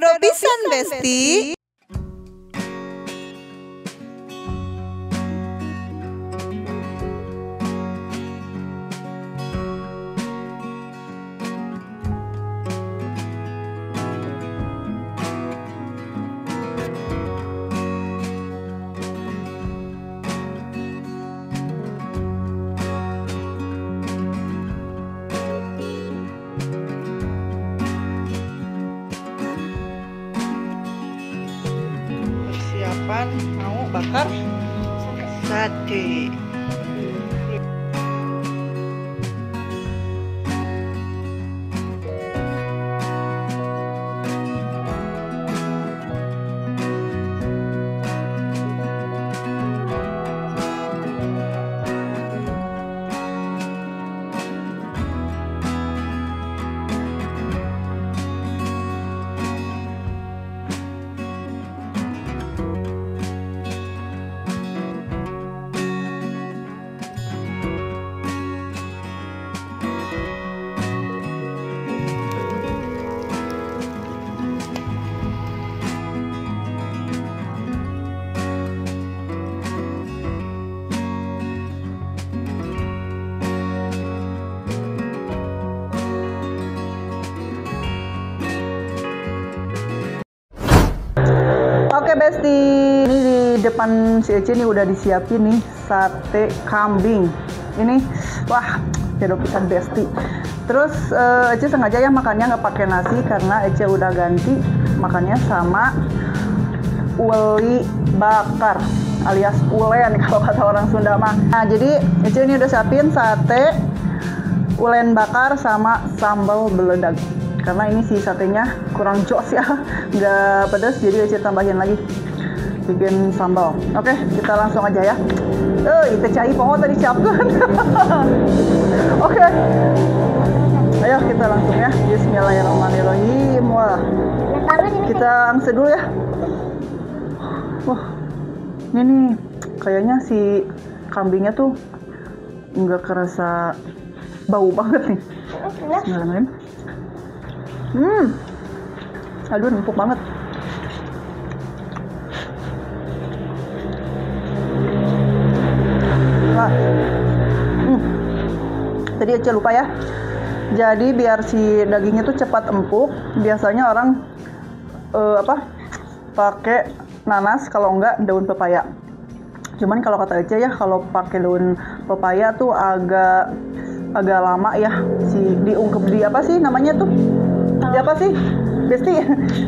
Pero pisan Besti. Persiapan mau bakar sate. Oke Besti, ini di depan si Ece nih udah disiapin nih sate kambing. Ini wah, cedo pisan Besti. Terus Ece sengaja ya makannya nggak pakai nasi karena Ece udah ganti makannya sama uli bakar alias ulen kalau kata orang Sunda mah. Nah jadi Ece ini udah siapin sate ulen bakar sama sambal beledag. Karena ini si satenya kurang jos ya, nggak pedas, jadi Ece tambahin lagi bikin sambal. Oke, kita langsung aja ya. Itu cai pohon tadi siapkan. Oke, ayo kita langsung ya. Bismillahirrahmanirrahim. Wah, kita angse dulu ya. Wah, ini nih kayaknya si kambingnya tuh nggak kerasa bau banget nih. Bismillahirrahmanirrahim. Aduh, empuk banget. Wah. Tadi Ece lupa ya. Jadi biar si dagingnya tuh cepat empuk, biasanya orang pakai nanas, kalau enggak daun pepaya. Cuman kalau kata Ece ya, kalau pakai daun pepaya tuh agak lama ya si diungkep di apa sih namanya tuh? Di apa sih? Besti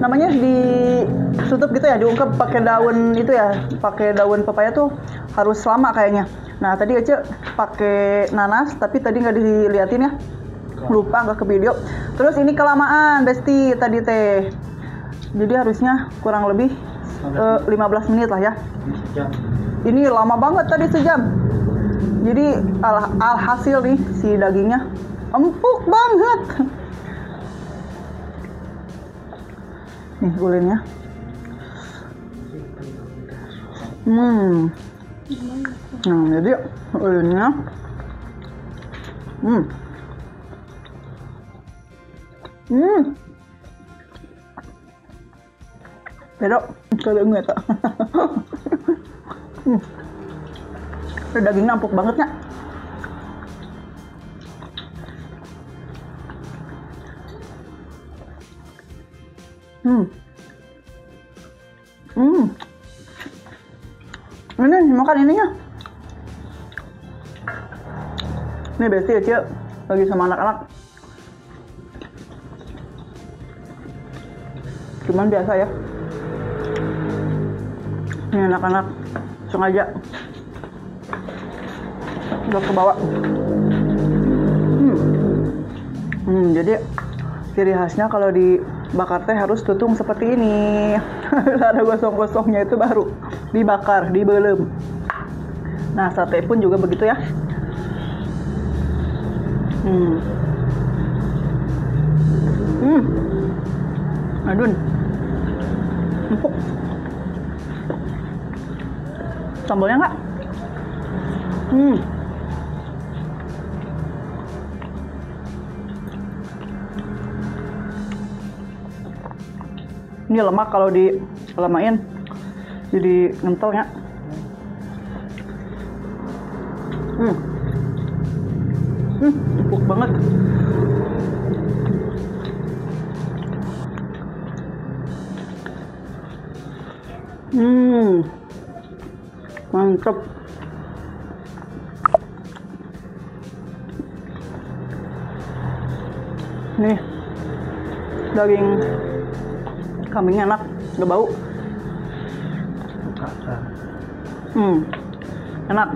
namanya ditutup gitu ya, diungkep pakai daun itu ya, pakai daun pepaya tuh harus lama kayaknya. Nah tadi Ece pakai nanas, tapi tadi nggak diliatin ya, lupa nggak ke video. Terus ini kelamaan Besti tadi teh, jadi harusnya kurang lebih 15 menit lah ya. Ini lama banget tadi, sejam. Jadi alhasil nih si dagingnya empuk banget. Nih ulennya. Nah, jadi ulennya Pero kalau enggak tak. Dagingnya empuk banget ya. Ini makan ininya. Ini Besti Ece lagi sama anak-anak. Cuman biasa ya. Ini anak-anak sengaja udah ke bawah. Jadi ciri khasnya kalau dibakar teh harus tutung seperti ini. Ada gosong-gosongnya itu baru dibakar, dibelem. Nah sate pun juga begitu ya. Adun, empuk. Sambalnya nggak? Ini lemak kalau dilemain jadi ngentel ya. Empuk banget. Mantap. Nih, daging kambingnya enak, nggak bau. Enak.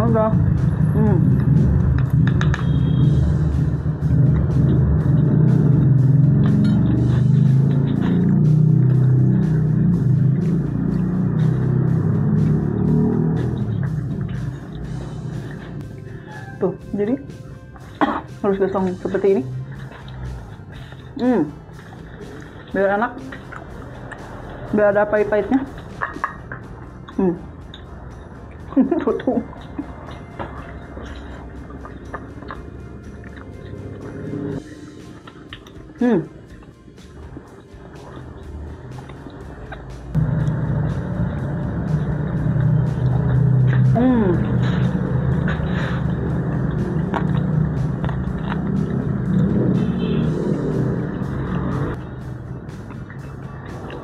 Udah. Tuh, jadi harus gosong seperti ini. Biar enak, biar ada pahit-pahitnya. Tuh.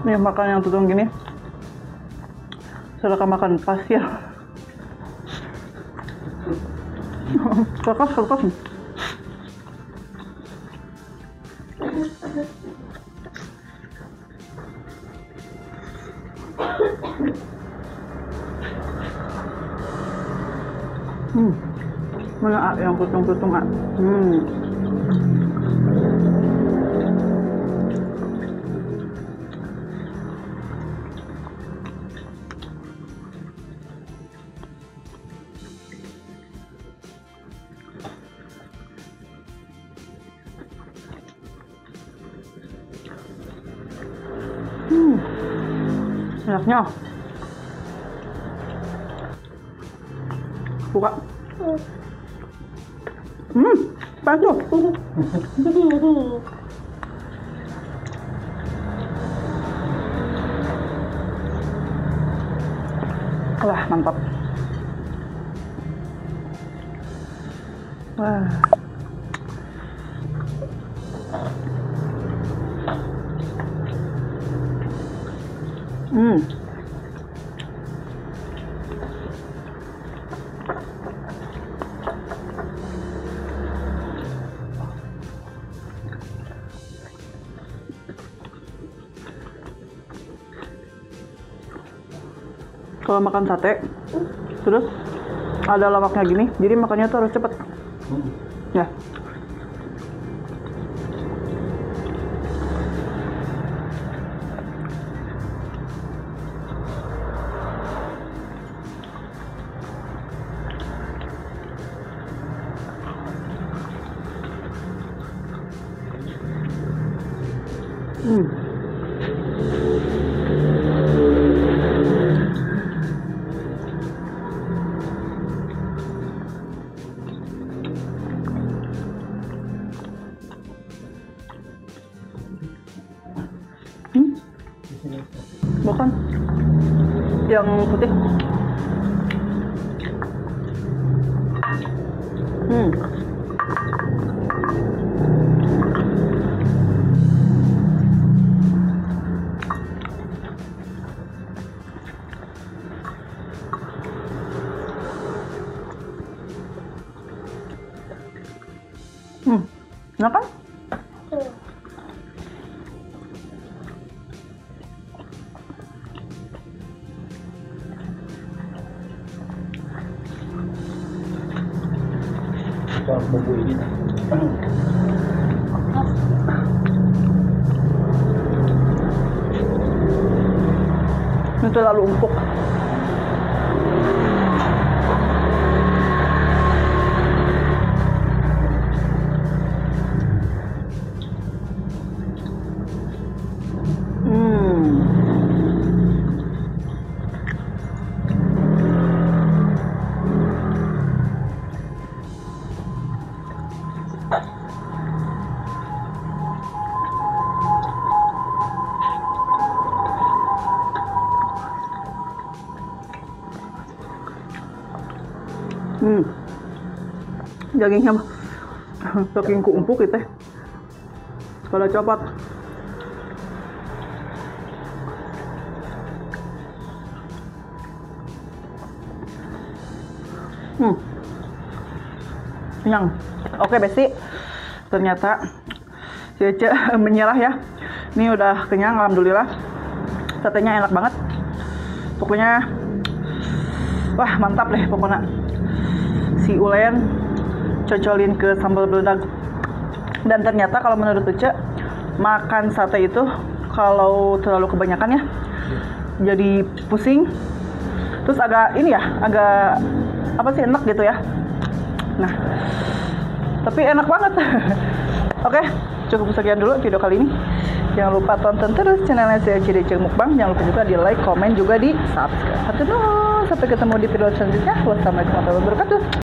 Nih makan yang tutung gini, silakan makan pas ya. Kulkas. Mana yang kutung-kutung ah. Enaknya. Buka. Panas tuh. Wah, mantap. Wah. Kalau makan sate, terus ada lawaknya gini, jadi makannya tuh harus cepet. Ya. Bukan yang putih. Enak kan? Bumbu ini Itu terlalu empuk. Dagingnya saking empuk gitu. Kalau copot. Kenyang. Oke Besti, ternyata si Ece menyerah ya. Ini udah kenyang, alhamdulillah. Satenya enak banget. Pokoknya, wah mantap deh pokoknya. Si Ulen cocolin ke sambal beledag. Dan ternyata kalau menurut Ece, makan sate itu kalau terlalu kebanyakan ya, jadi pusing. Terus agak ini ya, agak apa sih, enak gitu ya. Nah, tapi enak banget. Oke, cukup sekian dulu video kali ini. Jangan lupa tonton terus channelnya si Ece Deceng Mukbang. Jangan lupa juga di like, komen, juga di subscribe. Sampai ketemu di video selanjutnya. Wassalamualaikum warahmatullahi wabarakatuh.